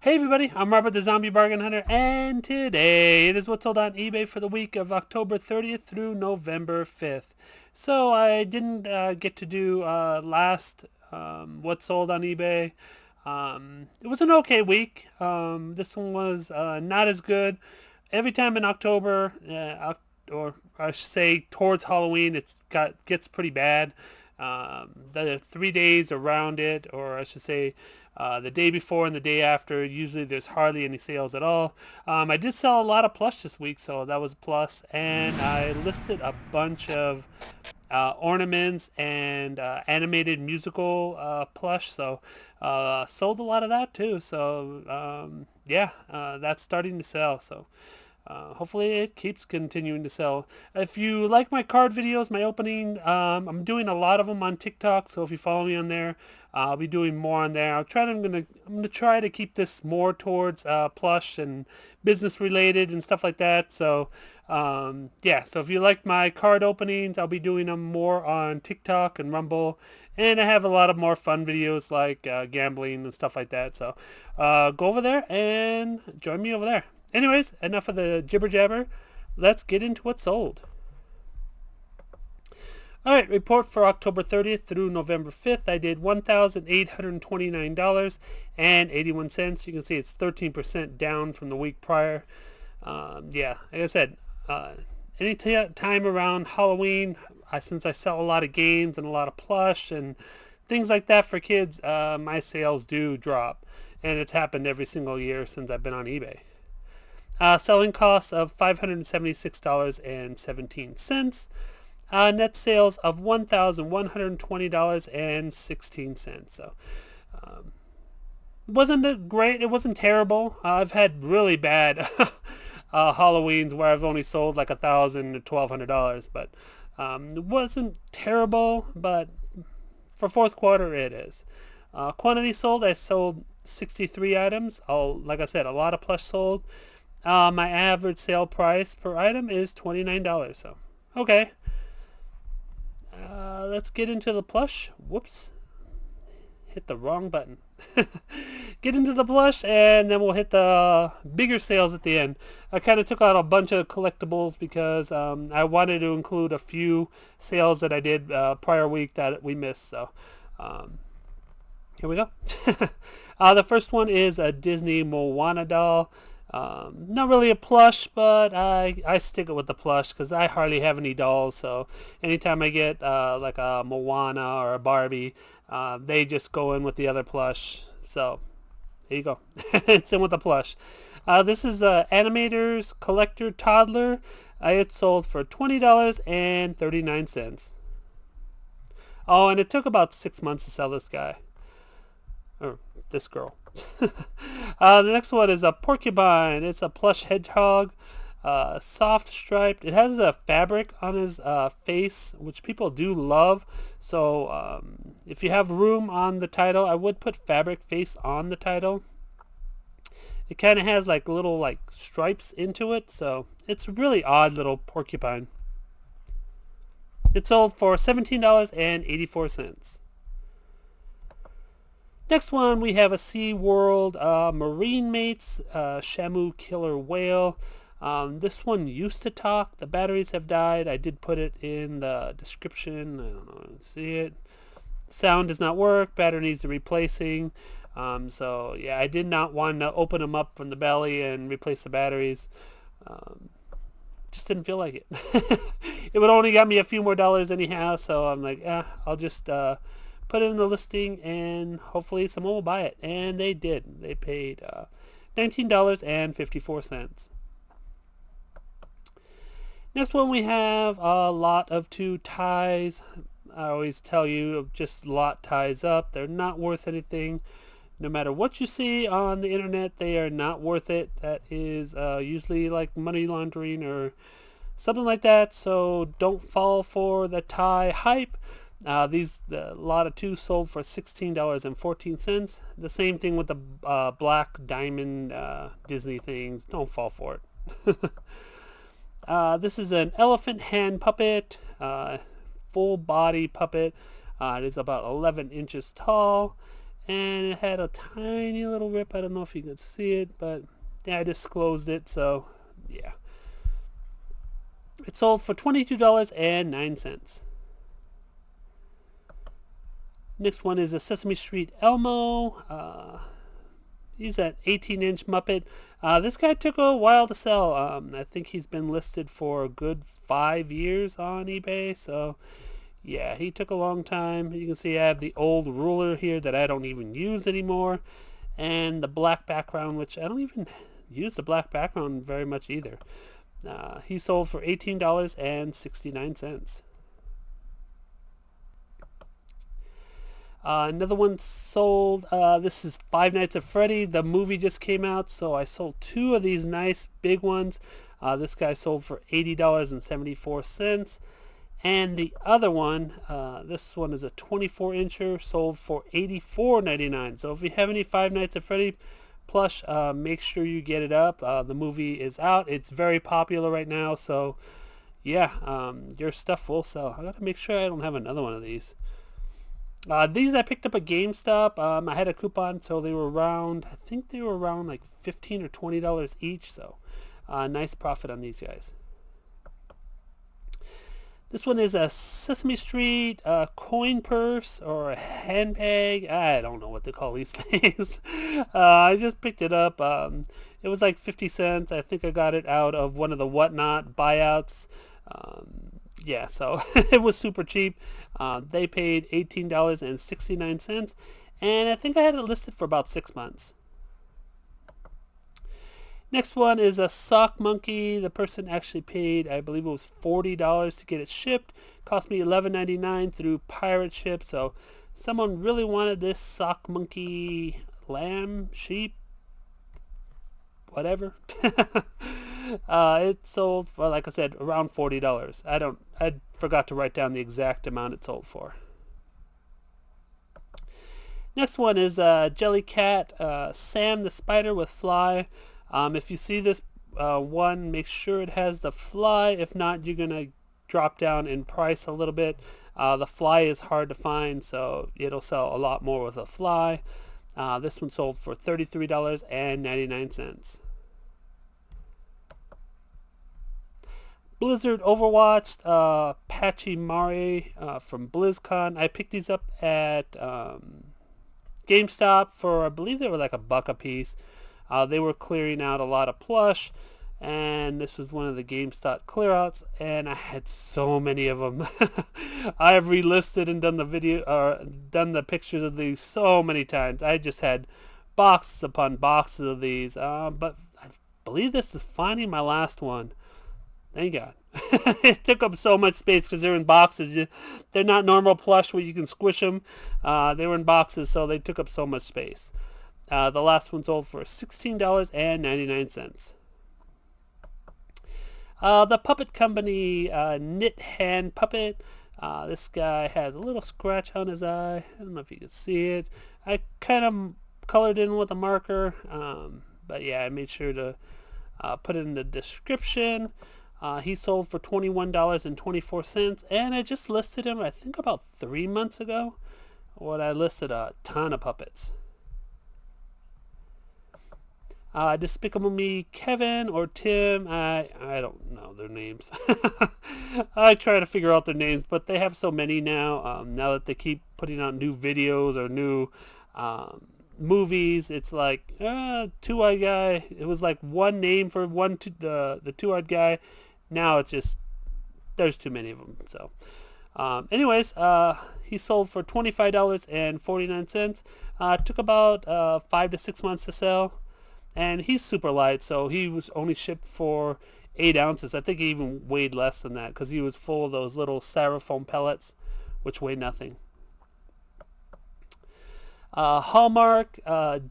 Hey everybody, I'm Robert the Zombie Bargain Hunter, and today it is what's sold on eBay for the week of October 30th through November 5th. So I didn't get to do last what's sold on eBay. It was an okay week. This one was not as good. Every time in October, or I should say towards Halloween, gets pretty bad. The 3 days around it, or I should say the day before and the day after, usually there's hardly any sales at all. I did sell a lot of plush this week, so that was a plus. And I listed a bunch of ornaments and animated musical plush, so sold a lot of that too. So yeah, that's starting to sell. So hopefully it keeps continuing to sell. If you like my card videos, my opening, I'm doing a lot of them on TikTok. So if you follow me on there, I'll be doing more on there. I'm gonna try to keep this more towards plush and business related and stuff like that. So yeah. So if you like my card openings, I'll be doing them more on TikTok and Rumble. And I have a lot of more fun videos like gambling and stuff like that. So go over there and join me over there. Anyways, enough of the jibber jabber. Let's get into what's sold. All right, report for October 30th through November 5th. I did $1,829.81. You can see it's 13% down from the week prior. Yeah, like I said, any time around Halloween, since I sell a lot of games and a lot of plush and things like that for kids, my sales do drop. And it's happened every single year since I've been on eBay. Selling costs of $576.17. Net sales of $1,120.16. So wasn't great. It wasn't terrible. I've had really bad Halloweens where I've only sold like $1,000 to $1,200, but it wasn't terrible. But for fourth quarter, it is. Quantity sold, I sold 63 items. Like I said, a lot of plush sold. My average sale price per item is $29. So, okay. Let's get into the plush. Whoops. Hit the wrong button. Get into the plush, and then we'll hit the bigger sales at the end. I kind of took out a bunch of collectibles because I wanted to include a few sales that I did prior week that we missed. So, here we go. The first one is a Disney Moana doll. Not really a plush, but I stick it with the plush because I hardly have any dolls. So anytime I get like a Moana or a Barbie, they just go in with the other plush. So there you go. It's in with the plush. This is Animator's Collector Toddler. It sold for $20.39. Oh, and it took about 6 months to sell this guy. Or this girl. The next one is a porcupine. It's a plush hedgehog, soft striped. It has a fabric on his face, which people do love. So if you have room on the title, I would put fabric face on the title. It kind of has like little like stripes into it, so it's a really odd little porcupine. It sold for $17.84. Next one, we have a SeaWorld Marine Mates Shamu Killer Whale. This one used to talk. The batteries have died. I did put it in the description. I don't know. See it. Sound does not work. Battery needs replacing. So yeah, I did not want to open them up from the belly and replace the batteries. Just didn't feel like it. It would only got me a few more dollars anyhow. So I'm like, I'll just put it in the listing and hopefully someone will buy it. And they did. They paid $19.54. Next one, we have a lot of two ties. I always tell you, just lot ties up. They're not worth anything. No matter what you see on the internet, they are not worth it. That is usually like money laundering or something like that. So don't fall for the tie hype. These lot of two sold for $16.14. The same thing with the black diamond Disney things. Don't fall for it. This is an elephant hand puppet, full body puppet. It is about 11 inches tall, and it had a tiny little rip. I don't know if you can see it, but yeah, I just closed it, so yeah. It sold for $22.09. Next one is a Sesame Street Elmo. He's an 18-inch Muppet. This guy took a while to sell. I think he's been listed for a good 5 years on eBay, so yeah, he took a long time. You can see I have the old ruler here that I don't even use anymore, and the black background, which I don't even use the black background very much either. He sold for $18.69. Another one sold. This is Five Nights at Freddy. The movie just came out, so I sold 2 of these nice big ones. This guy sold for $80.74. And the other one, this one is a 24-incher, sold for $84.99. So if you have any Five Nights at Freddy plush, make sure you get it up. The movie is out. It's very popular right now, so yeah, your stuff will sell. I gotta make sure I don't have another one of these. These I picked up at GameStop. I had a coupon, so they were around, I think they were around like $15 or $20 each, so nice profit on these guys. This one is a Sesame Street coin purse or a handbag. I don't know what to call these things. I just picked it up. It was like 50 cents. I think I got it out of one of the Whatnot buyouts. Yeah, so it was super cheap. They paid $18.69, and I think I had it listed for about 6 months. Next one is a sock monkey. The person actually paid, I believe it was $40 to get it shipped. Cost me $11.99 through pirate ship. So someone really wanted this sock monkey, lamb, sheep, whatever. It sold for, like I said, around $40. I forgot to write down the exact amount it sold for. Next one is Jellycat, Sam the Spider with Fly. If you see this one, make sure it has the fly. If not, you're going to drop down in price a little bit. The fly is hard to find, so it'll sell a lot more with a fly. This one sold for $33.99. Blizzard Overwatch, Patchy Mari from BlizzCon. I picked these up at GameStop for, I believe they were like $1 a piece. They were clearing out a lot of plush, and this was one of the GameStop clearouts, and I had so many of them. I have relisted and done the done the pictures of these so many times. I just had boxes upon boxes of these, but I believe this is finally my last one. Thank God. It took up so much space because they're in boxes. They're not normal plush where you can squish them. They were in boxes, so they took up so much space. The last one sold for $16.99. The Puppet Company Knit Hand Puppet. This guy has a little scratch on his eye. I don't know if you can see it. I kind of colored in with a marker. But yeah, I made sure to put it in the description. He sold for $21.24, and I just listed him, I think about 3 months ago, when I listed a ton of puppets. Despicable Me Kevin or Tim, I don't know their names. I try to figure out their names, but they have so many now. Now that they keep putting out new videos or new movies, it's like Twoy Guy. It was like one name for the two-eyed guy. Now it's just there's too many of them. So, anyways, he sold for $25.49. Took about 5 to 6 months to sell. And he's super light, so he was only shipped for 8 ounces. I think he even weighed less than that because he was full of those little styrofoam pellets, which weigh nothing. Hallmark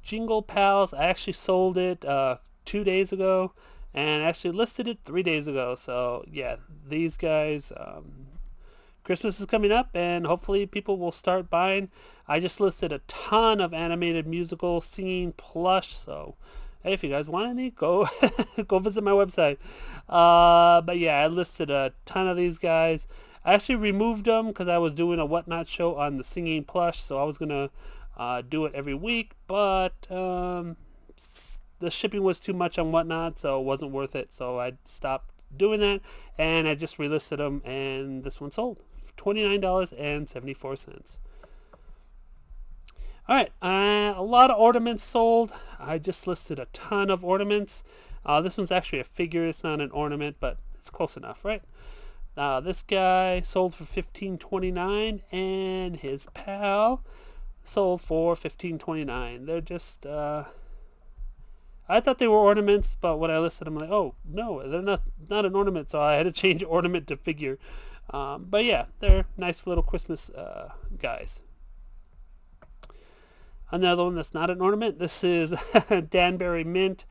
Jingle Pals. I actually sold it 2 days ago and actually listed it 3 days ago. So yeah, these guys, Christmas is coming up and hopefully people will start buying. I just listed a ton of animated musical singing plush, so hey, if you guys want any, go go visit my website. But yeah, I listed a ton of these guys. I actually removed them because I was doing a Whatnot show on the singing plush, so I was gonna do it every week, but the shipping was too much on Whatnot, so it wasn't worth it. So I stopped doing that, and I just relisted them, and this one sold for $29.74. All right, a lot of ornaments sold. I just listed a ton of ornaments. This one's actually a figure. It's not an ornament, but it's close enough, right? This guy sold for $15.29, and his pal sold for $15.29. They're just, I thought they were ornaments, but when I listed them, I'm like, oh, no, they're not an ornament, so I had to change ornament to figure. But yeah, they're nice little Christmas guys. Another one that's not an ornament. This is Danbury Mint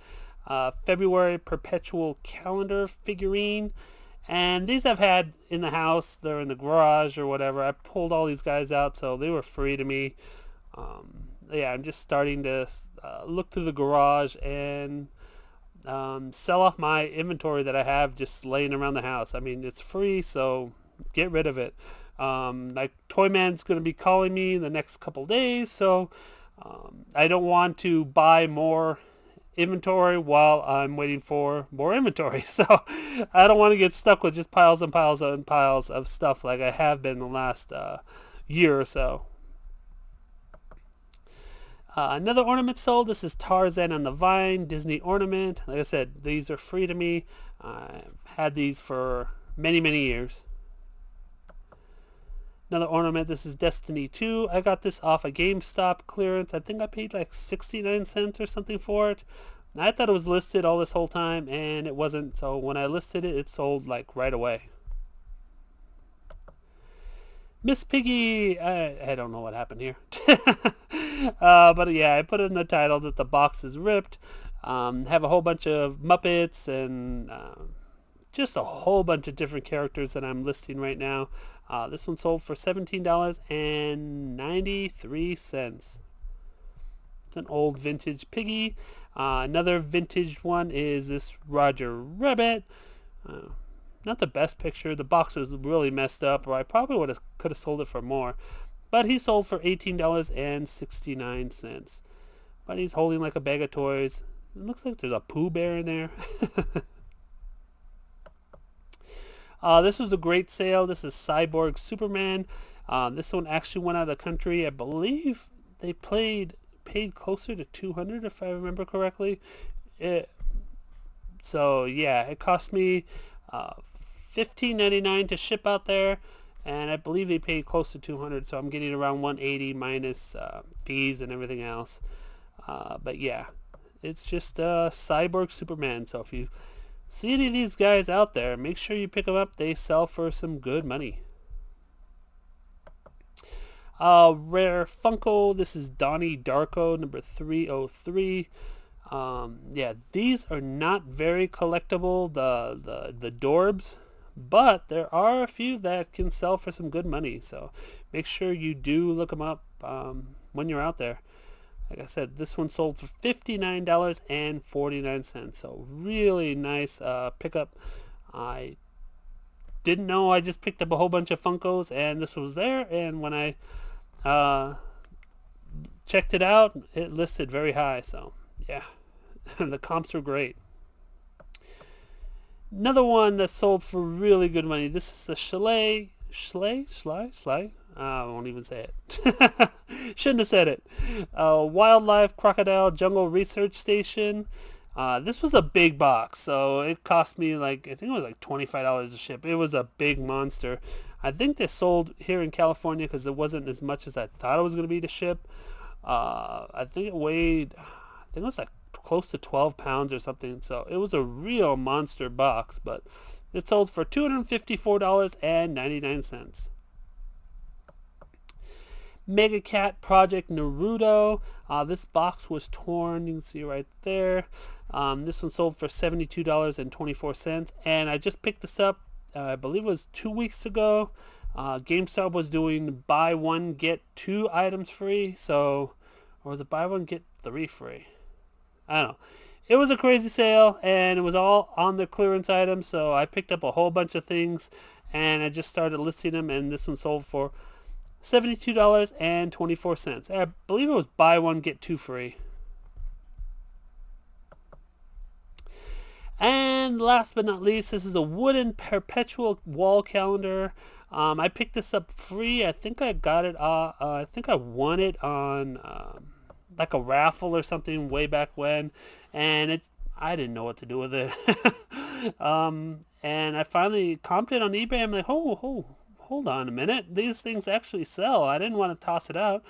February Perpetual Calendar figurine. And these I've had in the house. They're in the garage or whatever. I pulled all these guys out, so they were free to me. Yeah, I'm just starting to look through the garage and sell off my inventory that I have just laying around the house. I mean, it's free, so get rid of it. Like Toyman's going to be calling me in the next couple days, so I don't want to buy more inventory while I'm waiting for more inventory. So I don't want to get stuck with just piles and piles and piles of stuff like I have been the last year or so. Another ornament sold. This is Tarzan on the Vine Disney ornament. Like I said, these are free to me. I've had these for many, many years. Another ornament. This is Destiny 2. I got this off a GameStop clearance. I think I paid like 69 cents or something for it. I thought it was listed all this whole time, and it wasn't. So when I listed it, it sold like right away. Miss Piggy, I don't know what happened here. But yeah, I put in the title that the box is ripped. Have a whole bunch of Muppets and just a whole bunch of different characters that I'm listing right now. This one sold for $17.93. It's an old vintage piggy. Another vintage one is this Roger Rabbit. Not the best picture. The box was really messed up, or I probably could have sold it for more. But he sold for $18.69. But he's holding like a bag of toys. It looks like there's a Pooh Bear in there. This was a great sale. This is Cyborg Superman. This one actually went out of the country. I believe they paid closer to $200 if I remember correctly. So yeah, it cost me $15.99 to ship out there, and I believe they paid close to $200. So I'm getting around $180 minus fees and everything else. But yeah, it's just Cyborg Superman. So if you see any of these guys out there, make sure you pick them up. They sell for some good money. Rare Funko. This is Donnie Darko number 303. Yeah, these are not very collectible, the Dorbs, but there are a few that can sell for some good money. So make sure you do look them up when you're out there. Like I said, this one sold for $59.49. So really nice pickup. I didn't know. I just picked up a whole bunch of Funkos, and this was there. And when I checked it out, it listed very high. So yeah, the comps were great. Another one that sold for really good money. This is the Schley. I won't even say it. Shouldn't have said it. Wildlife Crocodile Jungle Research Station. This was a big box, so it cost me like, I think it was like $25 to ship. It was a big monster. I think they sold here in California because it wasn't as much as I thought it was going to be to ship. I think it weighed, I think it was like close to 12 pounds or something. So it was a real monster box, but it sold for $254.99. Mega Cat Project Naruto. This box was torn. You can see right there. This one sold for $72.24. And I just picked this up, I believe it was 2 weeks ago. GameStop was doing buy one, get two items free. So, or was it buy one, get three free? I don't know. It was a crazy sale, and it was all on the clearance items. So I picked up a whole bunch of things, and I just started listing them. And this one sold for $72.24. I believe it was buy one, get two free. And last but not least, this is a wooden Perpetual wall calendar. I picked this up free. I think I got it. I think I won it on like a raffle or something way back when, and I didn't know what to do with it. And I finally comped it on eBay. I'm like, hold on a minute. These things actually sell. I didn't want to toss it out.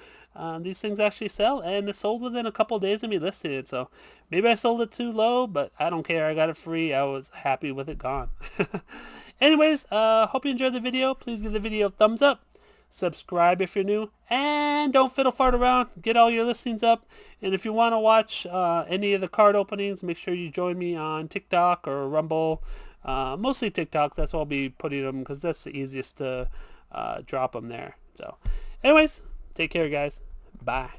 These things actually sell, and it sold within a couple of days of me listing it. So maybe I sold it too low, but I don't care. I got it free. I was happy with it gone. Anyways, hope you enjoyed the video. Please give the video a thumbs up. Subscribe if you're new, and don't fiddle fart around. Get all your listings up, and if you want to watch any of the card openings, make sure you join me on TikTok or Rumble. Mostly TikTok. That's where I'll be putting them, because that's the easiest to drop them there. So anyways, take care, guys. Bye.